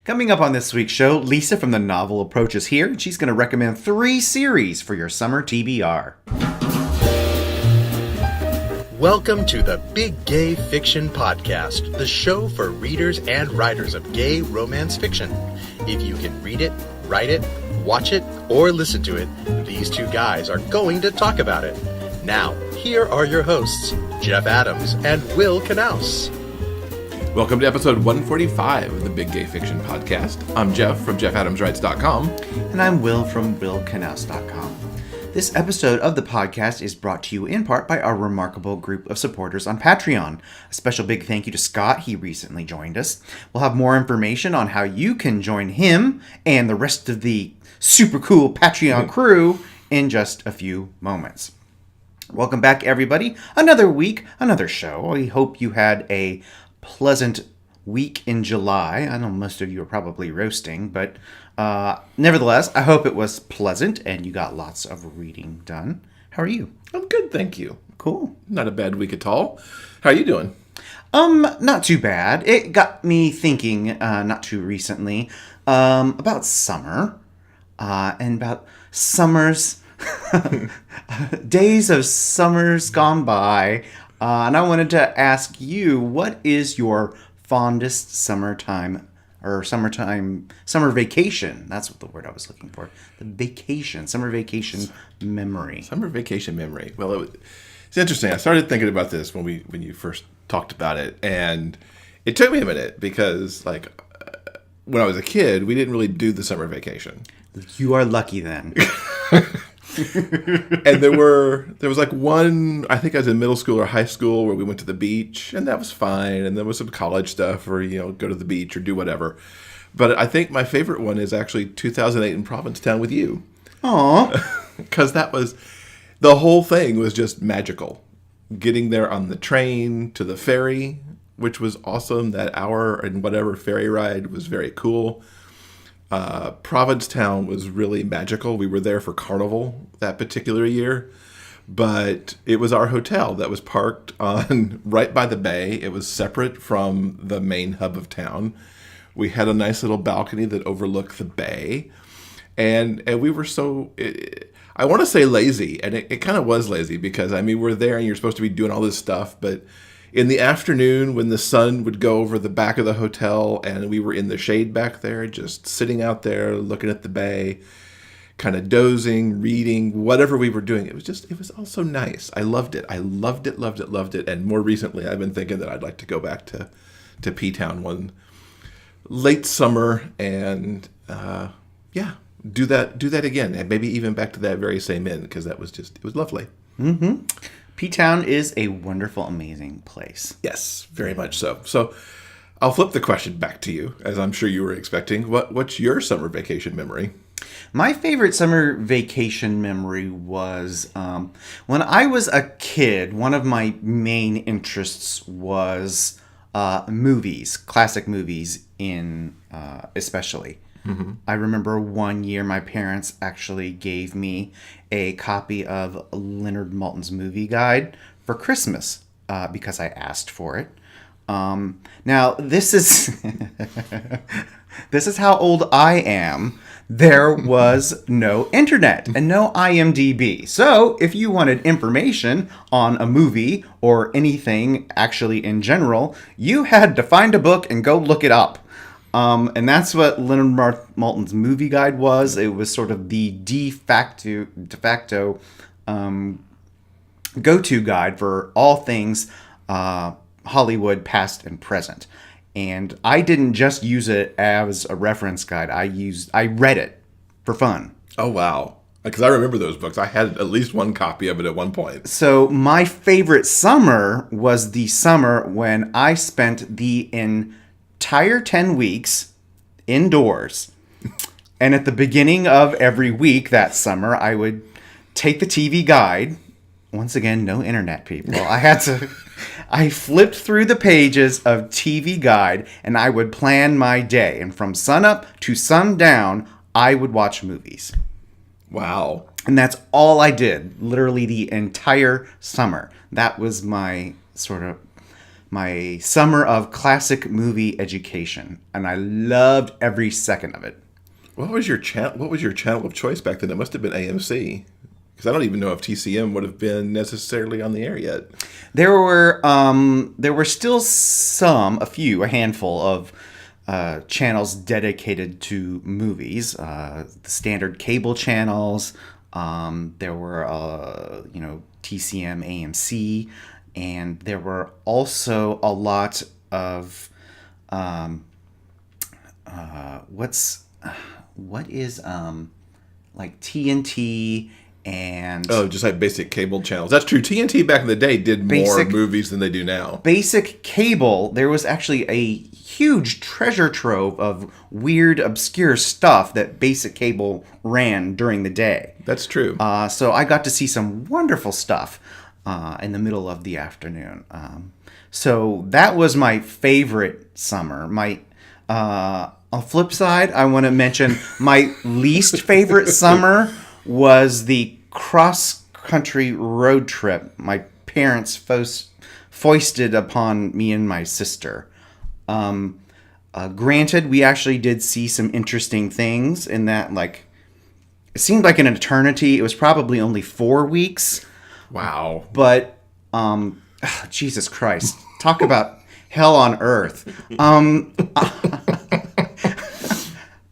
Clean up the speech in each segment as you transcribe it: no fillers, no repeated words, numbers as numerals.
Coming up on this week's show, Lisa from the Novel Approach is here, and she's going to recommend 3 series for your summer TBR. Welcome to the Big Gay Fiction Podcast, the show for readers and writers of gay romance fiction. If you can read it, write it, watch it, or listen to it, these two guys are going to talk about it. Now, here are your hosts, Jeff Adams and Will Knaus. Welcome to episode 145 of the Big Gay Fiction Podcast. I'm Jeff from JeffAdamsWrites.com. And I'm Will from WillKnaus.com. This episode of the podcast is brought to you in part by our remarkable group of supporters on Patreon. A special big thank you to Scott. He recently joined us. We'll have more information on how you can join him and the rest of the super cool Patreon crew in just a few moments. Welcome back, everybody. Another week, another show. We hope you had a pleasant week in July. I know most of you are probably roasting, but nevertheless, I hope it was pleasant and you got lots of reading done. How are you? I'm good, thank you. Cool. Not a bad week at all. How are you doing? Not too bad. It got me thinking, not too recently, about summer, and about summers, days of summers gone by. And I wanted to ask you, what is your fondest summer vacation? That's what the word I was looking for. Summer vacation memory. Summer vacation memory. Well, it's interesting. I started thinking about this when you first talked about it, and it took me a minute because, when I was a kid, we didn't really do the summer vacation. You are lucky then. And there was one, I think I was in middle school or high school, where we went to the beach, and that was fine. And there was some college stuff where, go to the beach or do whatever. But I think my favorite one is actually 2008 in Provincetown with you. Aw. Because the whole thing was just magical. Getting there on the train to the ferry, which was awesome. That hour and whatever ferry ride was very cool. Provincetown was really magical. We were there for Carnival that particular year, but it was our hotel that was parked on right by the bay. It was separate from the main hub of town. We had a nice little balcony that overlooked the bay, and we were I want to say lazy, and it kind of was lazy because, we're there and you're supposed to be doing all this stuff, but in the afternoon, when the sun would go over the back of the hotel and we were in the shade back there, just sitting out there looking at the bay, kind of dozing, reading, whatever we were doing, it was all so nice. I loved it. I loved it, loved it, loved it. And more recently, I've been thinking that I'd like to go back to P-Town one late summer and, do that again. And maybe even back to that very same inn, because it was lovely. Mm-hmm. P-Town is a wonderful, amazing place. Yes, very much so. So I'll flip the question back to you, as I'm sure you were expecting. What's your summer vacation memory? My favorite summer vacation memory was when I was a kid. One of my main interests was movies, classic movies especially. Mm-hmm. I remember one year my parents actually gave me a copy of Leonard Maltin's movie guide for Christmas because I asked for it. Now, this is this is how old I am. There was no internet and no IMDb. So if you wanted information on a movie or anything actually in general, you had to find a book and go look it up. And that's what Leonard Maltin's movie guide was. It was sort of the de facto go-to guide for all things Hollywood past and present. And I didn't just use it as a reference guide. I read it for fun. Oh, wow. Because I remember those books. I had at least one copy of it at one point. So my favorite summer was the summer when I spent the entire 10 weeks indoors. And at the beginning of every week that summer, I would take the TV guide. Once again, no internet, people. I flipped through the pages of TV guide and I would plan my day. And from sunup to sundown, I would watch movies. Wow. And that's all I did, literally the entire summer. That was my sort of my summer of classic movie education, and I loved every second of it. What was your channel of choice back then? It must have been AMC, because I don't even know if TCM would have been necessarily on the air yet. There were still a handful of channels dedicated to movies. The standard cable channels. There were TCM, AMC, and there were also a lot of what is like TNT and just like basic cable channels. That's true. TNT back in the day did more movies than they do now. Basic cable, there was actually a huge treasure trove of weird, obscure stuff that basic cable ran during the day. That's true. So I got to see some wonderful stuff in the middle of the afternoon. So that was my favorite summer. On the flip side, I want to mention my least favorite summer was the cross-country road trip my parents foisted upon me and my sister. Granted, we actually did see some interesting things in that, like, it seemed like an eternity. It was probably only 4 weeks. Wow. But, Jesus Christ. Talk about hell on earth.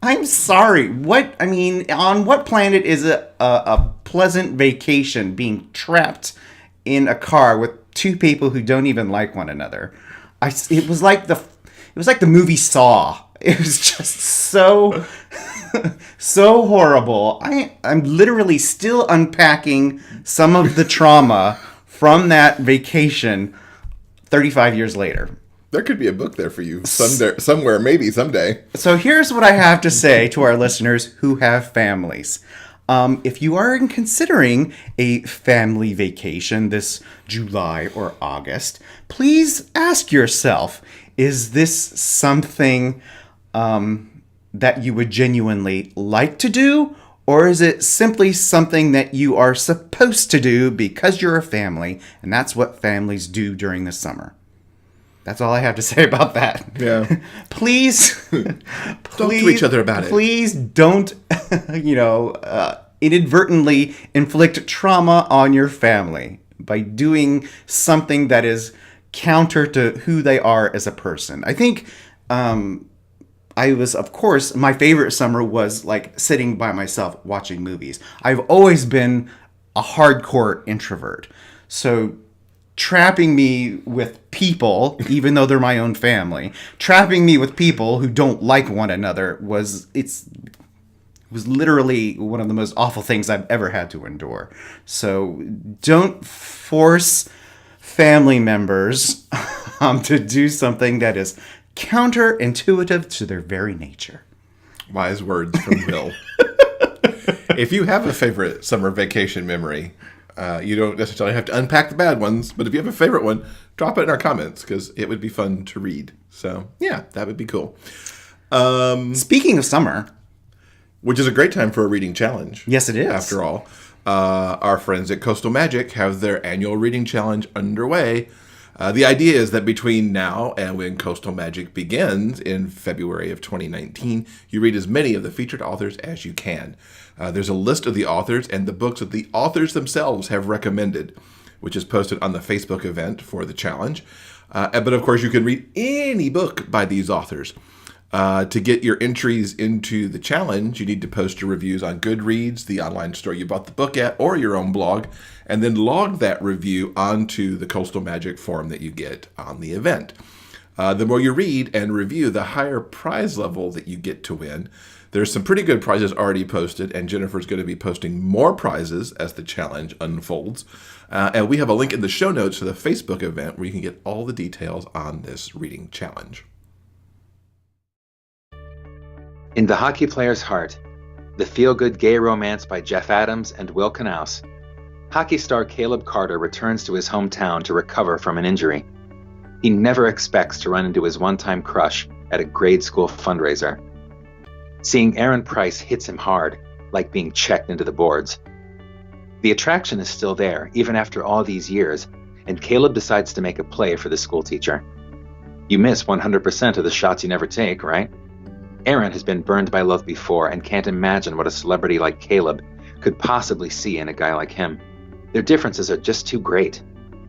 I'm sorry. On what planet is a pleasant vacation being trapped in a car with two people who don't even like one another? It was like the movie Saw. It was just so so horrible. I'm literally still unpacking some of the trauma from that vacation 35 years later. There could be a book there for you somewhere, maybe someday. So here's what I have to say to our listeners who have families. If you are considering a family vacation this July or August, please ask yourself, is this something that you would genuinely like to do? Or is it simply something that you are supposed to do because you're a family, and that's what families do during the summer? That's all I have to say about that. Yeah. Please talk to each other about it. Please don't, inadvertently inflict trauma on your family by doing something that is counter to who they are as a person. I think my favorite summer was like sitting by myself watching movies. I've always been a hardcore introvert. So trapping me with people, even though they're my own family, trapping me with people who don't like one another was literally one of the most awful things I've ever had to endure. So don't force family members to do something that is counterintuitive to their very nature. Wise words from Bill. If you have a favorite summer vacation memory, you don't necessarily have to unpack the bad ones, but if you have a favorite one, drop it in our comments because it would be fun to read. So, yeah, that would be cool. Speaking of summer, which is a great time for a reading challenge. Yes, it is. After all, our friends at Coastal Magic have their annual reading challenge underway. The idea is that between now and when Coastal Magic begins in February of 2019, you read as many of the featured authors as you can. There's a list of the authors and the books that the authors themselves have recommended, which is posted on the Facebook event for the challenge. But of course, you can read any book by these authors. To get your entries into the challenge, you need to post your reviews on Goodreads, the online store you bought the book at, or your own blog, and then log that review onto the Coastal Magic form that you get on the event. The more you read and review, the higher prize level that you get to win. There's some pretty good prizes already posted, and Jennifer's going to be posting more prizes as the challenge unfolds. And we have a link in the show notes to the Facebook event where you can get all the details on this reading challenge. In the Hockey Player's Heart, the feel-good gay romance by Jeff Adams and Will Knaus, hockey star Caleb Carter returns to his hometown to recover from an injury. He never expects to run into his one-time crush at a grade school fundraiser. Seeing Aaron Price hits him hard, like being checked into the boards. The attraction is still there, even after all these years, and Caleb decides to make a play for the schoolteacher. You miss 100% of the shots you never take, right? Aaron has been burned by love before and can't imagine what a celebrity like Caleb could possibly see in a guy like him. Their differences are just too great.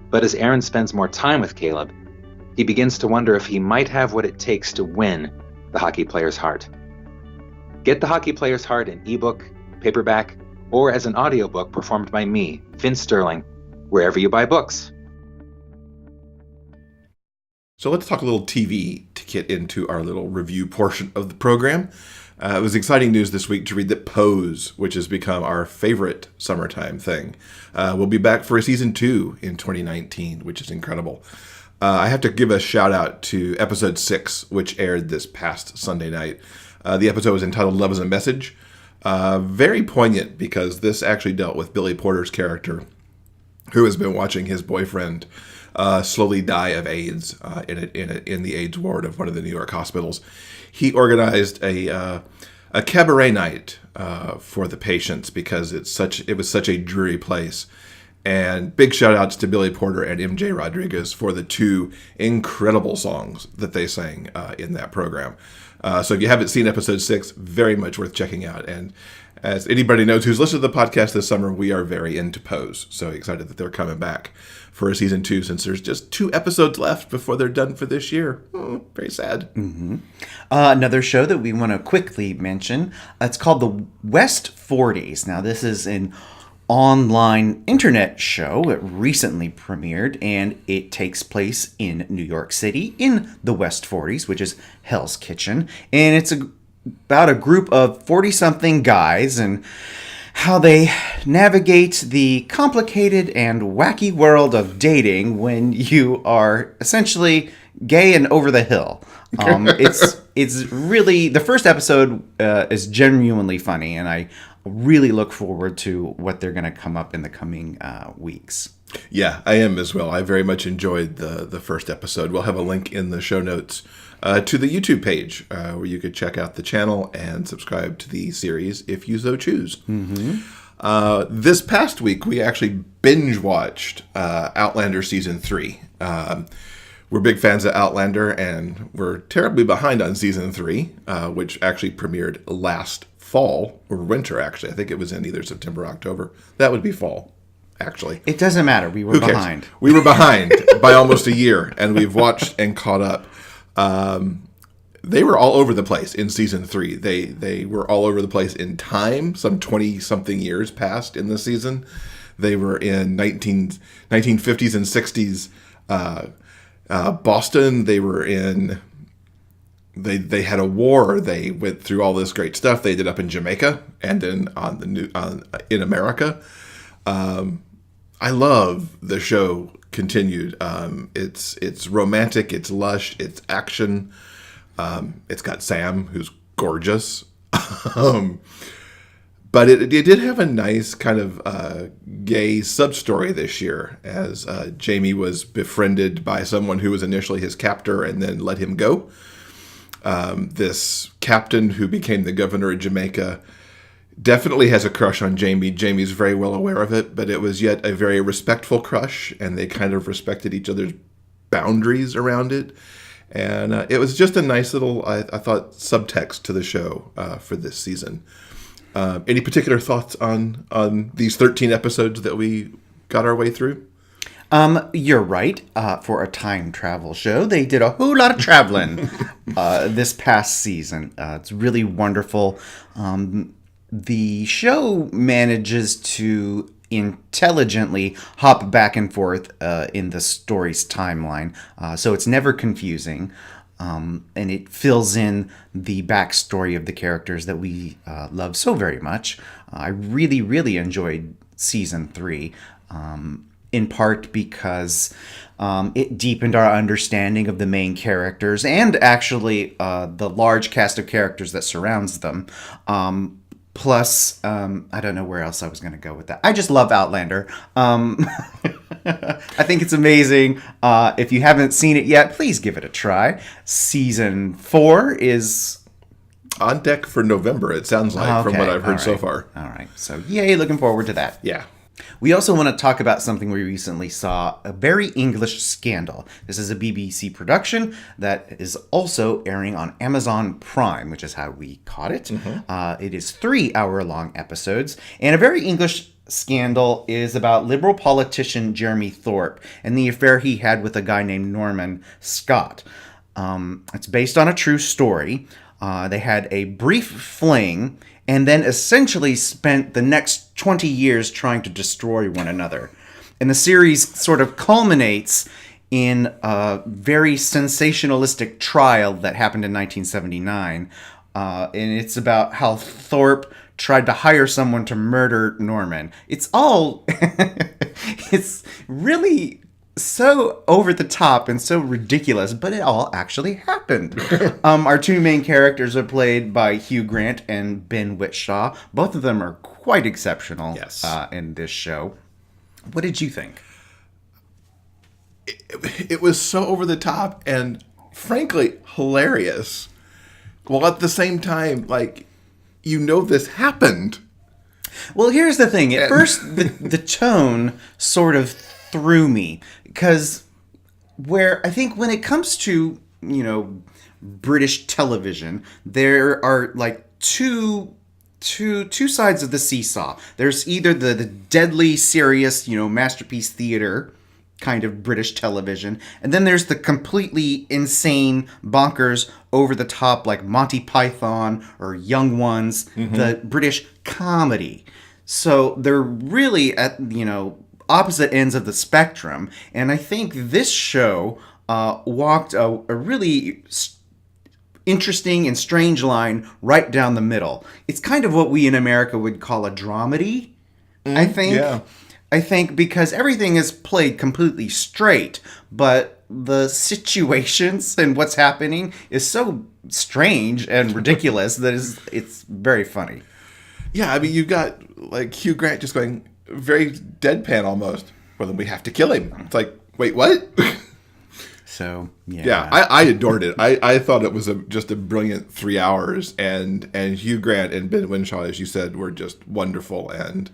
But as Aaron spends more time with Caleb, he begins to wonder if he might have what it takes to win the hockey player's heart. Get The Hockey Player's Heart in ebook, paperback, or as an audiobook performed by me, Vince Sterling, wherever you buy books. So let's talk a little TV to get into our little review portion of the program. It was exciting news this week to read that Pose, which has become our favorite summertime thing, will be back for a season 2 in 2019, which is incredible. I have to give a shout out to episode 6, which aired this past Sunday night. The episode was entitled Love is a Message. Very poignant because this actually dealt with Billy Porter's character, who has been watching his boyfriend slowly die of AIDS in the AIDS ward of one of the New York hospitals. He organized a cabaret night for the patients because it was such a dreary place. And big shout outs to Billy Porter and MJ Rodriguez for the 2 incredible songs that they sang in that program. So if you haven't seen episode 6, very much worth checking out. And as anybody knows who's listened to the podcast this summer, we are very into Pose. So excited that they're coming back for a season 2 since there's just 2 episodes left before they're done for this year. Very sad. Mm-hmm. Another show that we want to quickly mention, it's called the West 40s. Now, this is an online internet show. It recently premiered, and it takes place in New York City in the West 40s, which is Hell's Kitchen. And it's about a group of 40-something guys and how they navigate the complicated and wacky world of dating when you are essentially gay and over the hill. It's really, the first episode is genuinely funny, and I really look forward to what they're going to come up in the coming weeks. Yeah, I am as well. I very much enjoyed the first episode. We'll have a link in the show notes to the YouTube page where you could check out the channel and subscribe to the series if you so choose. Mm-hmm. This past week, we actually binge watched Outlander Season 3. We're big fans of Outlander, and we're terribly behind on Season 3, which actually premiered last fall, or winter, actually. I think it was in either September or October. That would be fall, actually. It doesn't matter. We were Who cares? behind. We were behind by almost a year, and we've watched and caught up. They were all over the place in Season 3. They were all over the place in time. Some 20-something years passed in the season. They were in 1950s and 60s Boston. They were in... They had a war. They went through all this great stuff. They ended up in Jamaica and then in America. I love the show continued. It's romantic. It's lush. It's action. It's got Sam, who's gorgeous. But it did have a nice kind of gay sub-story this year, as Jamie was befriended by someone who was initially his captor and then let him go. This captain who became the governor of Jamaica definitely has a crush on Jamie. Jamie's very well aware of it, but it was yet a very respectful crush, and they kind of respected each other's boundaries around it. And it was just a nice little, I thought, subtext to the show for this season. Any particular thoughts on these 13 episodes that we got our way through? You're right. For a time travel show, they did a whole lot of traveling this past season. It's really wonderful. The show manages to intelligently hop back and forth in the story's timeline, so it's never confusing. And it fills in the backstory of the characters that we love so very much. I really, really enjoyed Season 3. In part because it deepened our understanding of the main characters and actually the large cast of characters that surrounds them. Plus, I don't know where else I was going to go with that. I just love Outlander. I think it's amazing. If you haven't seen it yet, please give it a try. Season 4 is... on deck for November, it sounds like, from what I've heard so far. All right. So, yay, looking forward to that. Yeah. We also want to talk about something we recently saw, a very English scandal. This is a BBC production that is also airing on Amazon Prime, which is how we caught it. It is 3-hour-long episodes, and a very English scandal is about Liberal politician Jeremy Thorpe and the affair he had with a guy named Norman Scott. It's based on a true story. They had a brief fling and then essentially spent the next 20 years trying to destroy one another. And the series sort of culminates in a very sensationalistic trial that happened in 1979. And it's about how Thorpe tried to hire someone to murder Norman. It's all... it's really... so over the top and so ridiculous, but it all actually happened. Our two main characters are played by Hugh Grant and Ben Whishaw. Both of them are quite exceptional in this show. What did you think? It was so over the top and frankly hilarious. While at the same time, like, this happened. Well, here's the thing. At first, the tone sort of threw me, because where I think when it comes to, British television, there are like two sides of the seesaw. There's either the deadly serious, masterpiece theater kind of British television, and then there's the completely insane, bonkers, over the top, like Monty Python or Young Ones, the British comedy. So they're really at, opposite ends of the spectrum, and I think this show walked a really interesting and strange line right down the middle. It's kind of what we in America would call a dramedy, I think. Yeah. I think because everything is played completely straight, but the situations and what's happening is so strange and ridiculous that it's very funny. Yeah, I mean, you've got like Hugh Grant just going very deadpan almost. Well, then we have to kill him. It's like, wait, what? So, yeah. Yeah, I adored it. I thought it was just a brilliant 3 hours. And Hugh Grant and Ben Whishaw, as you said, were just wonderful. And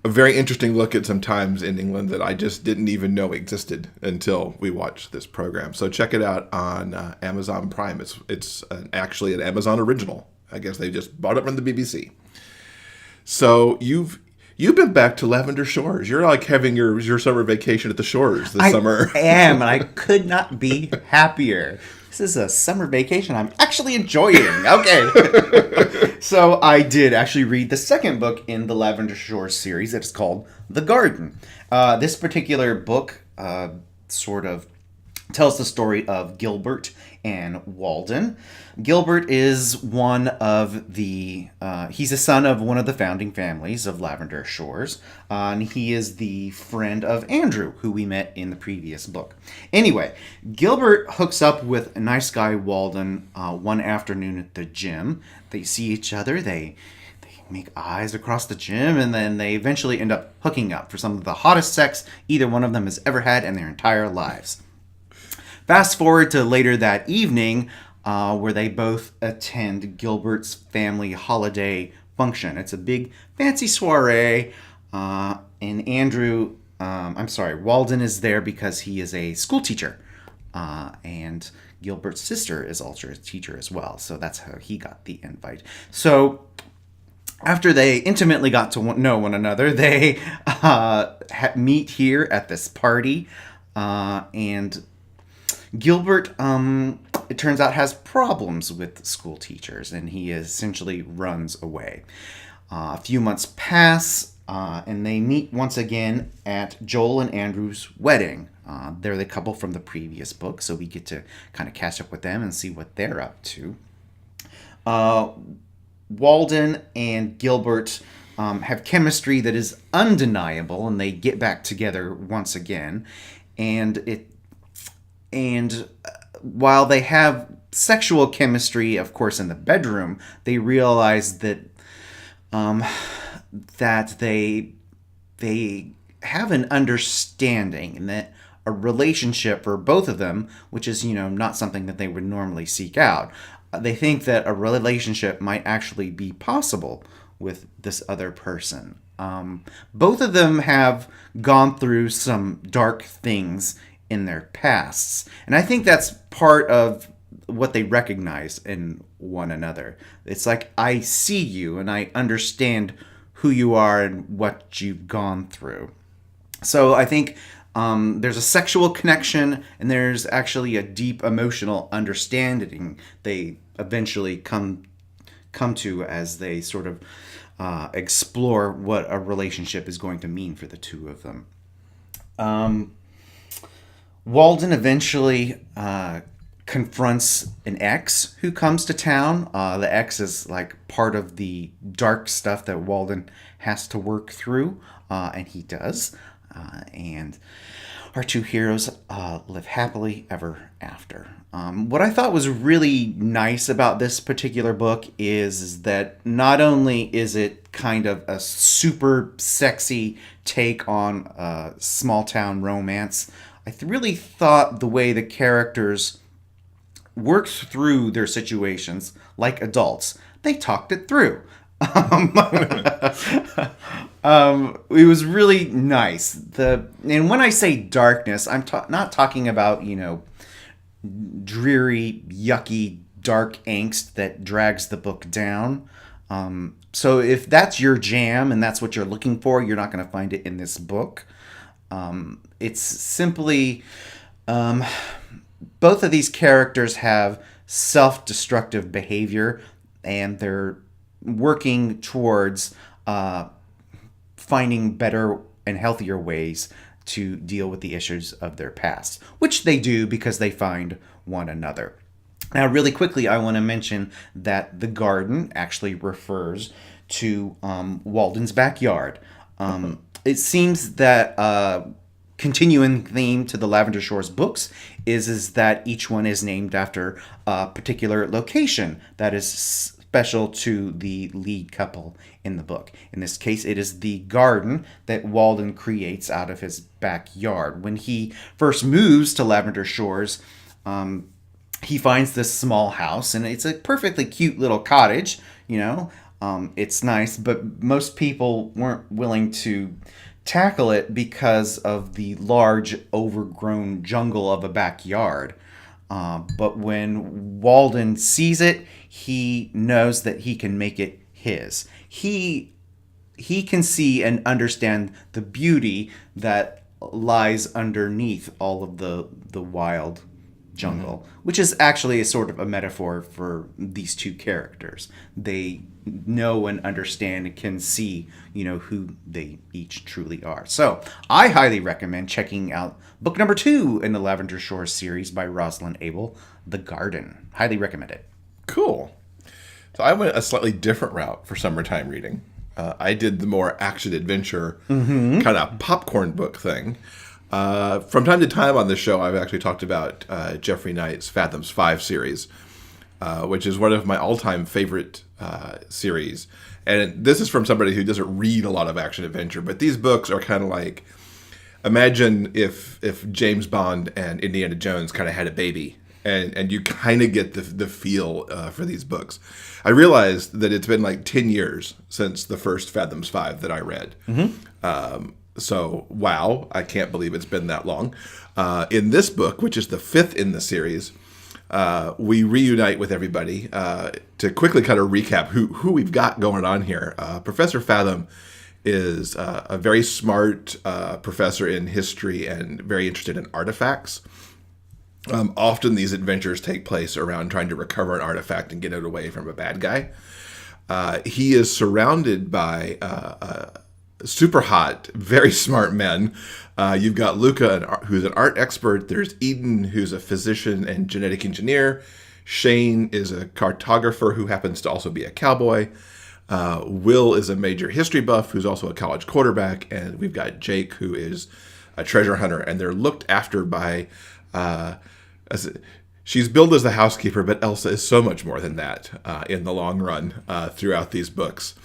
a very interesting look at some times in England that I just didn't even know existed until we watched this program. So check it out on Amazon Prime. It's actually an Amazon original. I guess they just bought it from the BBC. So you've been back to Lavender Shores. You're like having your summer vacation at the shores this summer. I am, and I could not be happier. This is a summer vacation I'm actually enjoying. Okay. So I did actually read the second book in the Lavender Shores series. It's called The Garden. This particular book sort of tells the story of Gilbert and Walden. Gilbert is one of the, he's a son of one of the founding families of Lavender Shores, and he is the friend of Andrew, who we met in the previous book. Anyway, Gilbert hooks up with a nice guy Walden one afternoon at the gym. They see each other, they make eyes across the gym, and then they eventually end up hooking up for some of the hottest sex either one of them has ever had in their entire lives. Fast forward to later that evening, where they both attend Gilbert's family holiday function. It's a big fancy soiree, and Walden is there because he is a school teacher, and Gilbert's sister is also a teacher as well, so that's how he got the invite. So after they intimately got to know one another, they meet here at this party, and Gilbert, it turns out, has problems with school teachers, and he essentially runs away. A few months pass, and they meet once again at Joel and Andrew's wedding. They're the couple from the previous book, so we get to kind of catch up with them and see what they're up to. Walden and Gilbert have chemistry that is undeniable, and they get back together once again. And while they have sexual chemistry, of course, in the bedroom, they realize that that they have an understanding, and that a relationship for both of them, which is, not something that they would normally seek out, they think that a relationship might actually be possible with this other person. Both of them have gone through some dark things in their pasts. And I think that's part of what they recognize in one another. It's like, I see you and I understand who you are and what you've gone through. So I think there's a sexual connection, and there's actually a deep emotional understanding they eventually come to as they sort of explore what a relationship is going to mean for the two of them. Walden eventually confronts an ex who comes to town. The ex is like part of the dark stuff that Walden has to work through, and he does. And our two heroes live happily ever after. What I thought was really nice about this particular book is that not only is it kind of a super sexy take on small town romance, I really thought the way the characters worked through their situations like adults. They talked it through. It was really nice. And when I say darkness, I'm not talking about, dreary, yucky, dark angst that drags the book down. So if that's your jam and that's what you're looking for, you're not going to find it in this book. It's simply both of these characters have self-destructive behavior, and they're working towards finding better and healthier ways to deal with the issues of their past, which they do because they find one another. Now, really quickly, I want to mention that the garden actually refers to Walden's backyard. It seems that continuing theme to the Lavender Shores books is that each one is named after a particular location that is special to the lead couple in the book. In this case, it is the garden that Walden creates out of his backyard. When he first moves to Lavender Shores, he finds this small house, and it's a perfectly cute little cottage, it's nice, but most people weren't willing to tackle it because of the large, overgrown jungle of a backyard. But when Walden sees it, he knows that he can make it his. He can see and understand the beauty that lies underneath all of the wild jungle, which is actually a sort of a metaphor for these two characters. They know and understand and can see, who they each truly are. So I highly recommend checking out book number 2 in the Lavender Shores series by Rosalind Abel, The Garden. Highly recommend it. Cool. So I went a slightly different route for summertime reading. I did the more action-adventure kind of popcorn book thing. From time to time on this show, I've actually talked about Geoffrey Knight's Fathoms 5 series, which is one of my all-time favorite series. And this is from somebody who doesn't read a lot of action-adventure, but these books are kind of like, imagine if James Bond and Indiana Jones kind of had a baby, and you kind of get the feel for these books. I realized that it's been like 10 years since the first Fathoms 5 that I read. So, wow, I can't believe it's been that long. In this book, which is the 5th in the series, we reunite with everybody to quickly kind of recap who we've got going on here. Professor Fathom is a very smart professor in history and very interested in artifacts. Often these adventures take place around trying to recover an artifact and get it away from a bad guy. He is surrounded by super hot, very smart men. You've got Luca, who's an art expert. There's Eden, who's a physician and genetic engineer. Shane is a cartographer who happens to also be a cowboy. Will is a major history buff who's also a college quarterback. And we've got Jake, who is a treasure hunter. And they're looked after by... she's billed as the housekeeper, but Elsa is so much more than that in the long run throughout these books.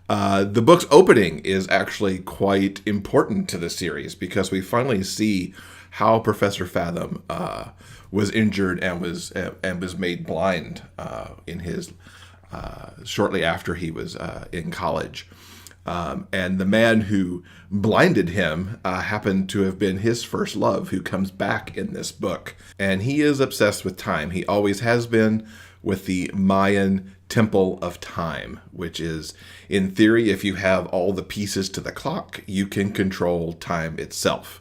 The book's opening is actually quite important to the series because we finally see how Professor Fathom was injured and was made blind in his shortly after he was in college. And the man who blinded him happened to have been his first love, who comes back in this book. And he is obsessed with time. He always has been, with the Mayan Temple of Time, which is, in theory, if you have all the pieces to the clock, you can control time itself.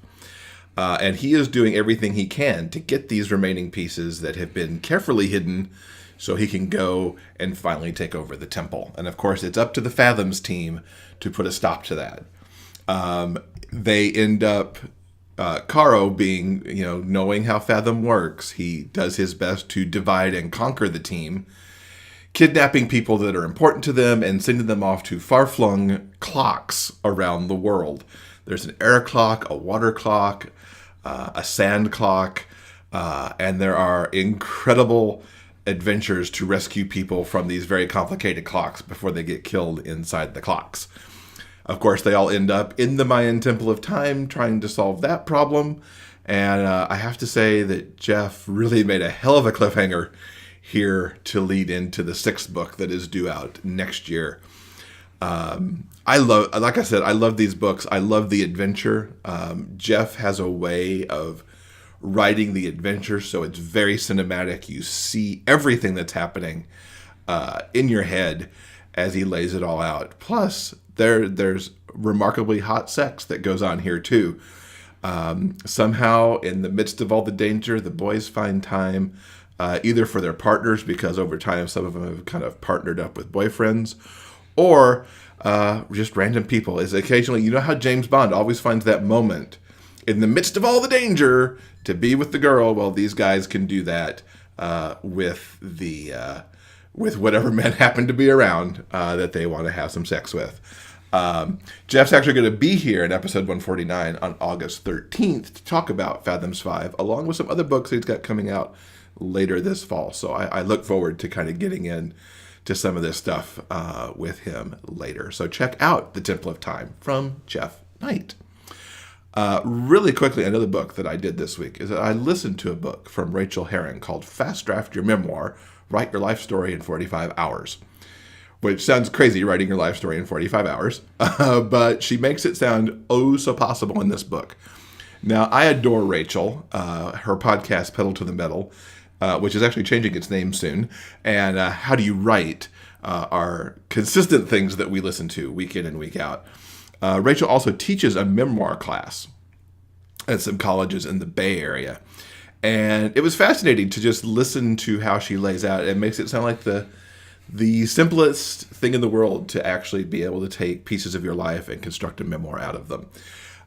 And he is doing everything he can to get these remaining pieces that have been carefully hidden so he can go and finally take over the temple. And of course, it's up to the Fathoms team to put a stop to that. They end up, Caro being, knowing how Fathom works, he does his best to divide and conquer the team, kidnapping people that are important to them and sending them off to far-flung clocks around the world. There's an air clock, a water clock, a sand clock, and there are incredible adventures to rescue people from these very complicated clocks before they get killed inside the clocks. Of course, they all end up in the Mayan Temple of Time trying to solve that problem. And I have to say that Jeff really made a hell of a cliffhanger here to lead into the 6th book that is due out next year. I love these books. I love the adventure. Jeff has a way of writing the adventure, so it's very cinematic. You see everything that's happening in your head as he lays it all out. Plus, there's remarkably hot sex that goes on here too. Somehow, in the midst of all the danger, the boys find time either for their partners, because over time some of them have kind of partnered up with boyfriends, or just random people. Is occasionally, how James Bond always finds that moment in the midst of all the danger to be with the girl. Well, these guys can do that with whatever men happen to be around that they want to have some sex with. Jeff's actually going to be here in episode 149 on August 13th to talk about Fathoms 5, along with some other books he's got coming out later this fall. So I look forward to kind of getting in to some of this stuff with him later. So check out The Temple of Time from Jeff Knight. Really quickly, another book that I did this week is that I listened to a book from Rachael Herron called Fast Draft Your Memoir, Write Your Life Story in 45 Hours. Which sounds crazy, writing your life story in 45 hours. But she makes it sound oh so possible in this book. Now, I adore Rachael. Her podcast, Pedal to the Metal, which is actually changing its name soon, and How Do You Write are consistent things that we listen to week in and week out. Rachael also teaches a memoir class at some colleges in the Bay Area. And it was fascinating to just listen to how she lays out. It makes it sound like the simplest thing in the world to actually be able to take pieces of your life and construct a memoir out of them.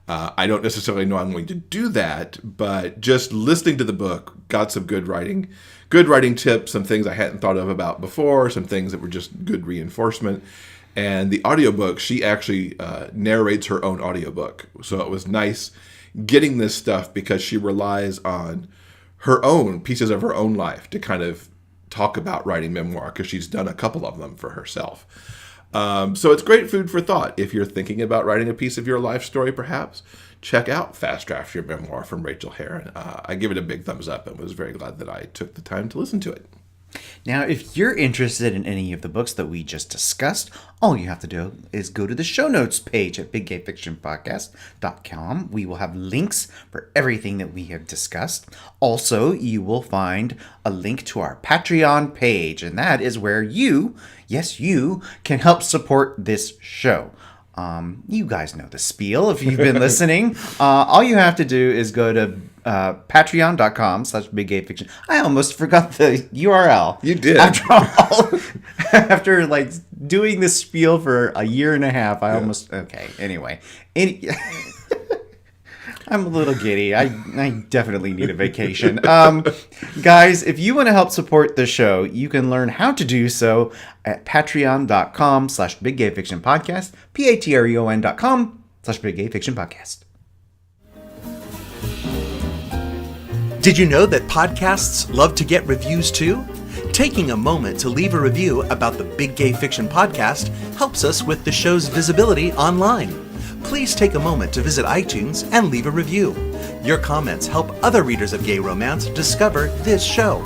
I don't necessarily know I'm going to do that, but just listening to the book got some good writing tips, some things I hadn't thought of about before, some things that were just good reinforcement. And the audiobook, she actually narrates her own audiobook. So it was nice getting this stuff because she relies on her own pieces of her own life to kind of talk about writing memoir, because she's done a couple of them for herself. So it's great food for thought. If you're thinking about writing a piece of your life story, perhaps, check out Fast Draft Your Memoir from Rachael Herron. I give it a big thumbs up and was very glad that I took the time to listen to it. Now, if you're interested in any of the books that we just discussed, all you have to do is go to the show notes page at biggayfictionpodcast.com. We will have links for everything that we have discussed. Also, you will find a link to our Patreon page, and that is where you, yes, you, can help support this show. You guys know the spiel if you've been listening. All you have to do is go to patreon.com/biggayfiction. I almost forgot the URL. You did. After like doing this spiel for a year and a half, okay. Anyway, I'm a little giddy. I definitely need a vacation. Guys, if you want to help support the show, you can learn how to do so at patreon.com/biggayfictionpodcast, patreon.com/biggayfictionpodcast. Did you know that podcasts love to get reviews too? Taking a moment to leave a review about the Big Gay Fiction Podcast helps us with the show's visibility online. Please take a moment to visit iTunes and leave a review. Your comments help other readers of gay romance discover this show.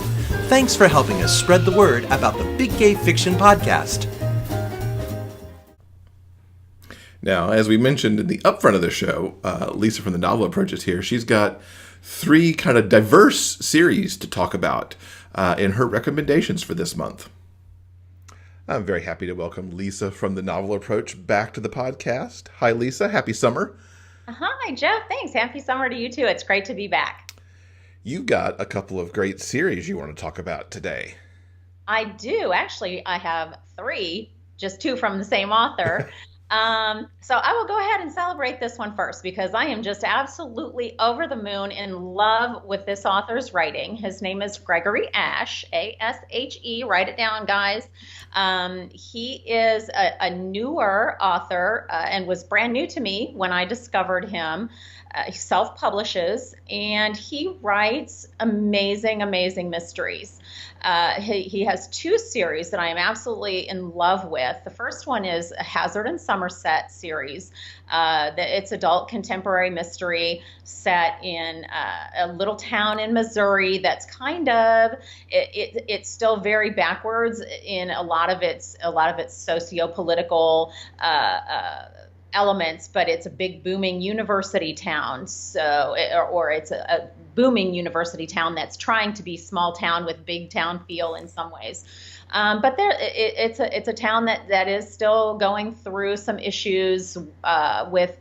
Thanks for helping us spread the word about the Big Gay Fiction Podcast. Now, as we mentioned in the upfront of the show, Lisa from the Novel Approach is here. She's got 3 kind of diverse series to talk about in her recommendations for this month. I'm very happy to welcome Lisa from the Novel Approach back to the podcast. Hi, Lisa. Happy summer. Hi, Jeff. Thanks. Happy summer to you, too. It's great to be back. You've got a couple of great series you want to talk about today. I do. Actually, I have 3, just 2 from the same author. So I will go ahead and celebrate this one first because I am just absolutely over the moon in love with this author's writing. His name is Gregory Ashe, A-S-H-E. Write it down, guys. He is a newer author and was brand new to me when I discovered him. He self-publishes, and he writes amazing, amazing mysteries. He has 2 series that I am absolutely in love with. The first one is a Hazard and Somerset series. It's adult contemporary mystery set in a little town in Missouri that's kind of it's still very backwards in a lot of its socio-political elements, but it's a big booming university town. So, or it's a booming university town that's trying to be small town with big town feel in some ways. But it's a town that is still going through some issues with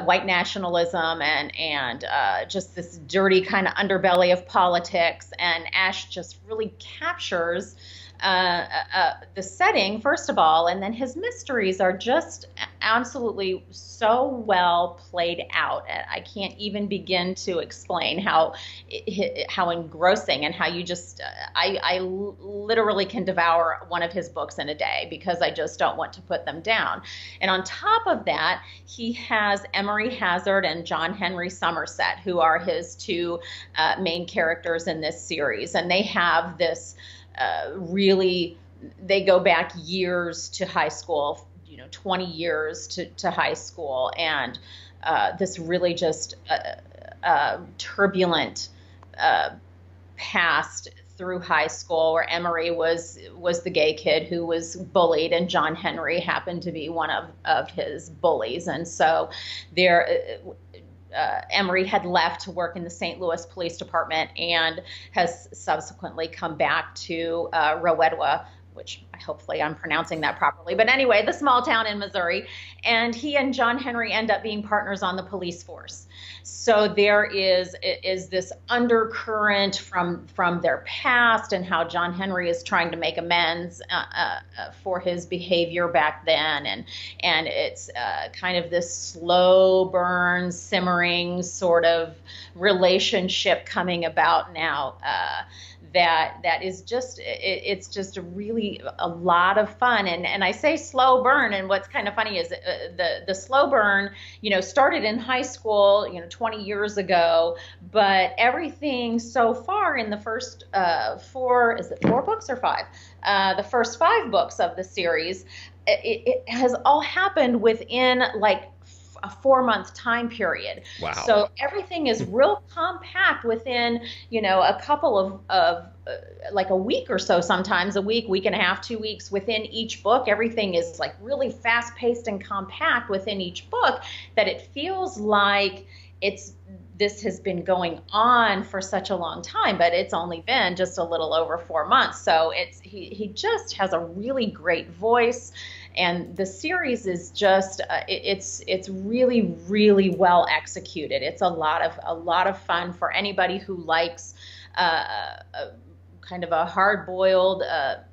white nationalism and just this dirty kind of underbelly of politics. And Ashe just really captures the setting, first of all, and then his mysteries are just absolutely so well played out. I can't even begin to explain how engrossing and how you just, I literally can devour one of his books in a day because I just don't want to put them down. And on top of that, he has Emory Hazard and John Henry Somerset, who are his 2 main characters in this series. And they have this really, they go back years to high school, 20 years to high school, and this really just turbulent past through high school where Emory was the gay kid who was bullied, and John Henry happened to be one of his bullies. And so Emory had left to work in the St. Louis Police Department and has subsequently come back to Roedwa, which hopefully I'm pronouncing that properly. But anyway, the small town in Missouri. And he and John Henry end up being partners on the police force. So there is this undercurrent from their past and how John Henry is trying to make amends for his behavior back then. And it's kind of this slow burn, simmering sort of relationship coming about now. That is just, it's just really a lot of fun. And I say slow burn, and what's kind of funny is the slow burn, started in high school, 20 years ago, but everything so far in the first 4, is it 4 books or 5? The first 5 books of the series, it has all happened within like a 4-month time period. Wow. So everything is real compact within, a couple of like a week or so, sometimes a week and a half, 2 weeks within each book. Everything is like really fast paced and compact within each book that it feels like this has been going on for such a long time, but it's only been just a little over 4 months. So he just has a really great voice. And the series is just it's really, really well executed. It's a lot of fun for anybody who likes kind of a hard-boiled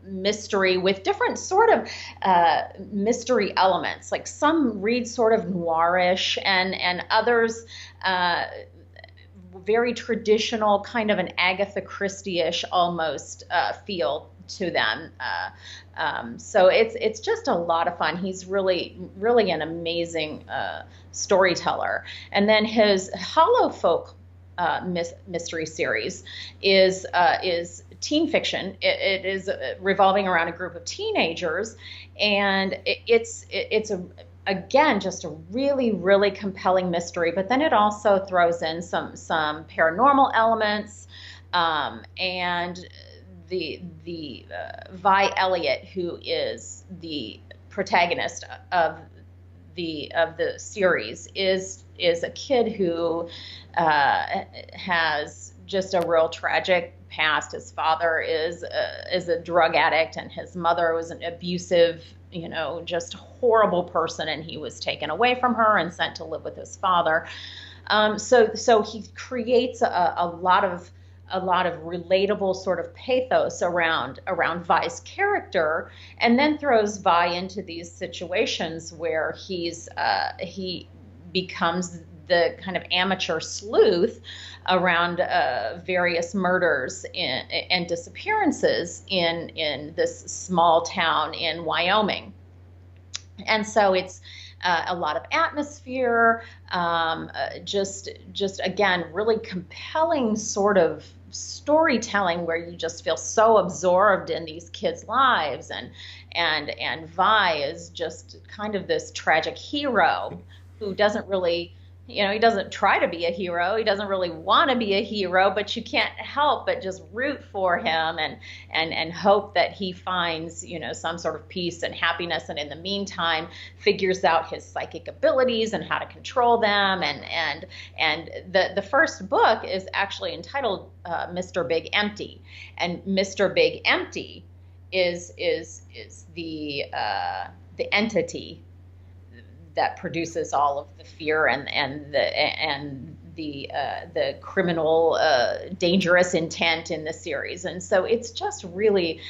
mystery with different sort of mystery elements. Like some read sort of noirish, and others very traditional, kind of an Agatha Christie-ish almost feel to them. So it's just a lot of fun. He's really, really an amazing storyteller. And then his Hallow Folk mystery series is teen fiction. It is revolving around a group of teenagers, and it's again just a really, really compelling mystery. But then it also throws in some paranormal elements, and the Vi Elliott, who is the protagonist of the series is a kid who has just a real tragic past. His father is a drug addict, and his mother was an abusive, just horrible person, and he was taken away from her and sent to live with his father. So he creates a lot of relatable sort of pathos around Vi's character, and then throws Vi into these situations where he becomes the kind of amateur sleuth around various murders and disappearances in this small town in Wyoming. And so it's a lot of atmosphere, just again, really compelling sort of storytelling where you just feel so absorbed in these kids' lives, and Vi is just kind of this tragic hero who doesn't really, he doesn't try to be a hero. He doesn't really want to be a hero, but you can't help but just root for him and hope that he finds, some sort of peace and happiness. And in the meantime, figures out his psychic abilities and how to control them. And the first book is actually entitled Mr. Big Empty. And Mr. Big Empty is the entity that produces all of the fear and the criminal dangerous intent in the series. And so it's just really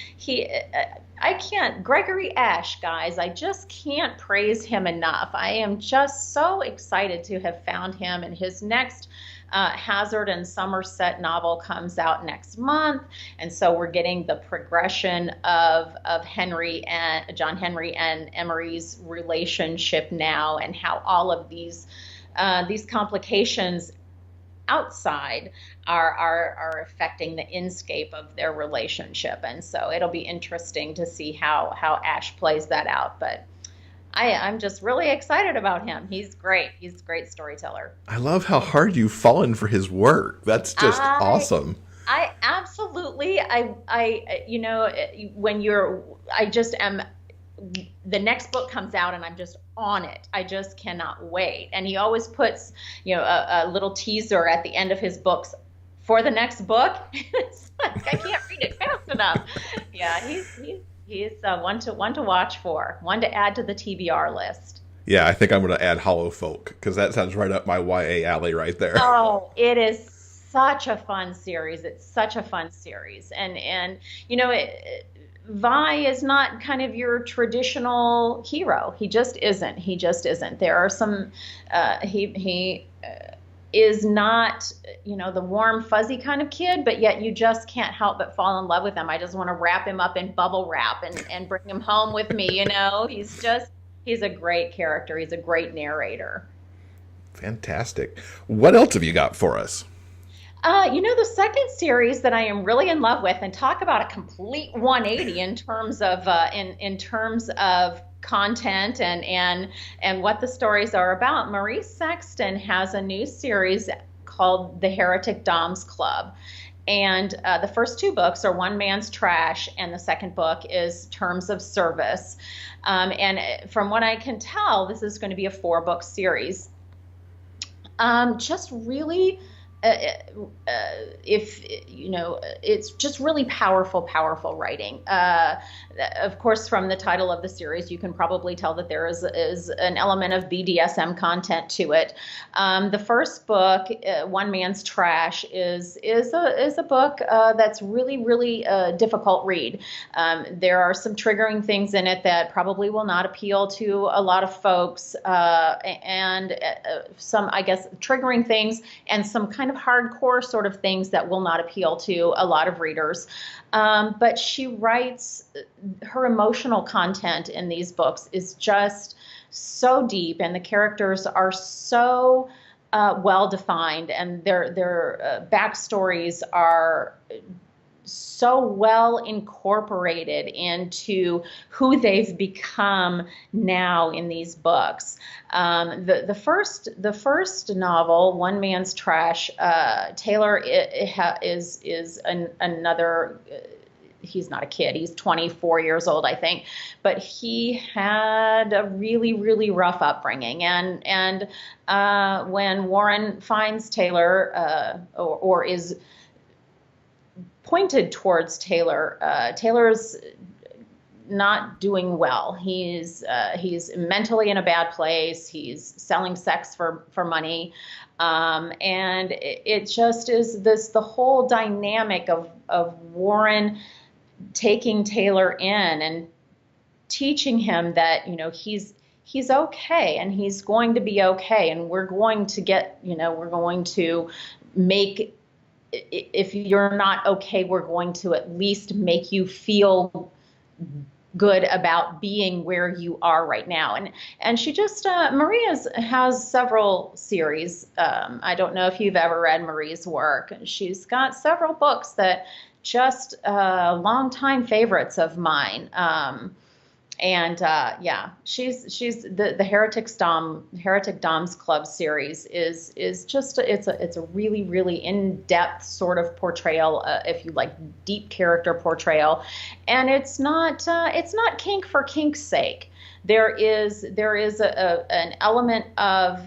Gregory Ashe, guys, I just can't praise him enough. I am just so excited to have found him, and his next Hazard and Somerset novel comes out next month, and so we're getting the progression of John Henry and Emery's relationship now, and how all of these complications outside are affecting the inscape of their relationship. And so it'll be interesting to see how Ashe plays that out. But I'm just really excited about him. He's great. He's a great storyteller. I love how hard you've fallen for his work. That's just awesome. I absolutely, the next book comes out and I'm just on it. I just cannot wait. And he always puts, a little teaser at the end of his books for the next book. It's like, I can't read it fast enough. Yeah, he's one to watch for, one to add to the TBR list. Yeah, I think I'm going to add Hallow Folk, because that sounds right up my YA alley right there. Oh, it is such a fun series. It's such a fun series. And Vi is not kind of your traditional hero. He just isn't. There are some, he is not, the warm, fuzzy kind of kid, but yet you just can't help but fall in love with him. I just want to wrap him up in bubble wrap and bring him home with me, He's a great character. He's a great narrator. Fantastic. What else have you got for us? The second series that I am really in love with, and talk about a complete 180 in terms of in terms of content and what the stories are about. Marie Sexton has a new series called the Heretic Doms Club. And the first two books are One Man's Trash, and the second book is Terms of Service. And from what I can tell, this is going to be a 4-book series. Just really, it's just really powerful writing. Of course, from the title of the series, you can probably tell that there is an element of BDSM content to it. The first book, One Man's Trash, is a book that's really, really a difficult read. There are some triggering things in it that probably will not appeal to a lot of folks, and some, I guess, triggering things and some kind of hardcore sort of things that will not appeal to a lot of readers. But she writes, her emotional content in these books is just so deep, and the characters are so well defined, and their backstories are so well incorporated into who they've become now in these books. The first novel, One Man's Trash, Taylor is another he's not a kid. He's 24 years old, I think, but he had a really, really rough upbringing. And when Warren finds Taylor, or is pointed towards Taylor, Taylor's not doing well. He's mentally in a bad place. He's selling sex for money. And it just is the whole dynamic of Warren taking Taylor in and teaching him that, he's okay and he's going to be okay. And we're going to make, if you're not okay, we're going to at least make you feel good about being where you are right now. And she just, Marie has several series. I don't know if you've ever read Marie's work. She's got several books that just longtime favorites of mine. She's the Heretic Doms Club series is just it's a really, really in-depth sort of portrayal, if you like, deep character portrayal, and it's not kink for kink's sake. There is an element of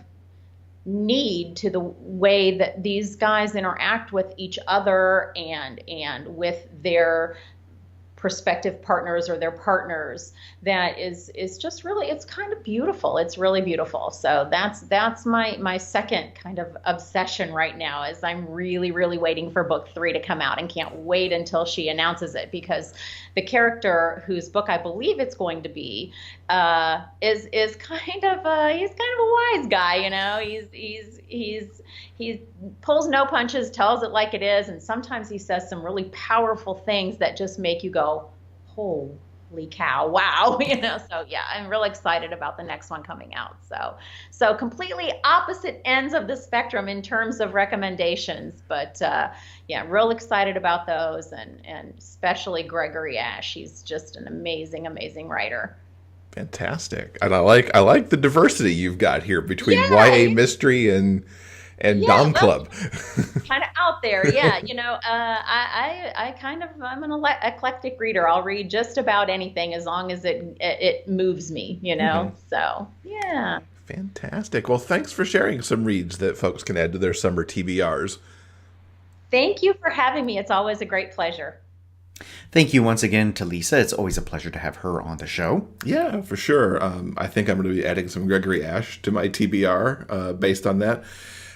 need to the way that these guys interact with each other and with their prospective partners or their partners that is just really, it's kind of beautiful. It's really beautiful. So that's my second kind of obsession right now, is I'm really, really waiting for book 3 to come out and can't wait until she announces it, because the character whose book I believe it's going to be is kind of he's kind of a wise guy, he pulls no punches, tells it like it is, and sometimes he says some really powerful things that just make you go, holy cow, wow. So yeah, I'm real excited about the next one coming out. So completely opposite ends of the spectrum in terms of recommendations, but yeah, real excited about those, and especially Gregory Ashe. He's just an amazing, amazing writer. Fantastic. And I like the diversity you've got here between YA mystery and Dom Club. Kind of out there, yeah. I'm an eclectic reader. I'll read just about anything as long as it moves me, Mm-hmm. So yeah. Fantastic. Well, thanks for sharing some reads that folks can add to their summer TBRs. Thank you for having me. It's always a great pleasure. Thank you once again to Lisa. It's always a pleasure to have her on the show. Yeah, for sure. I think I'm going to be adding some Gregory Ashe to my TBR based on that,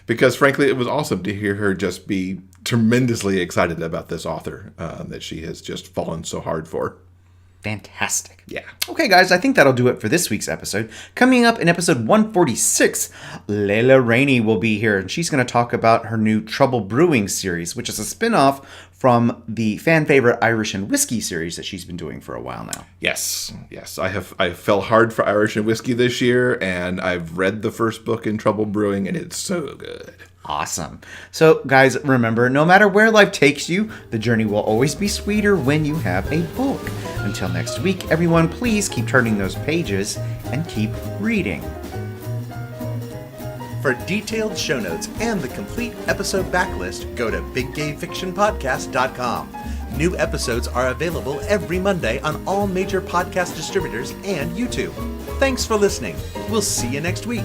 because frankly, it was awesome to hear her just be tremendously excited about this author that she has just fallen so hard for. Fantastic. Yeah. Okay, guys, I think that'll do it for this week's episode. Coming up in episode 146, Layla Rainey will be here, and she's going to talk about her new Trouble Brewing series, which is a spin-off from the fan favorite Irish and Whiskey series that she's been doing for a while now. Yes. I fell hard for Irish and Whiskey this year, and I've read the first book in Trouble Brewing, and it's so good. Awesome. So, guys, remember, no matter where life takes you, the journey will always be sweeter when you have a book. Until next week, everyone, please keep turning those pages and keep reading. For detailed show notes and the complete episode backlist, go to biggayfictionpodcast.com. New episodes are available every Monday on all major podcast distributors and YouTube. Thanks for listening. We'll see you next week.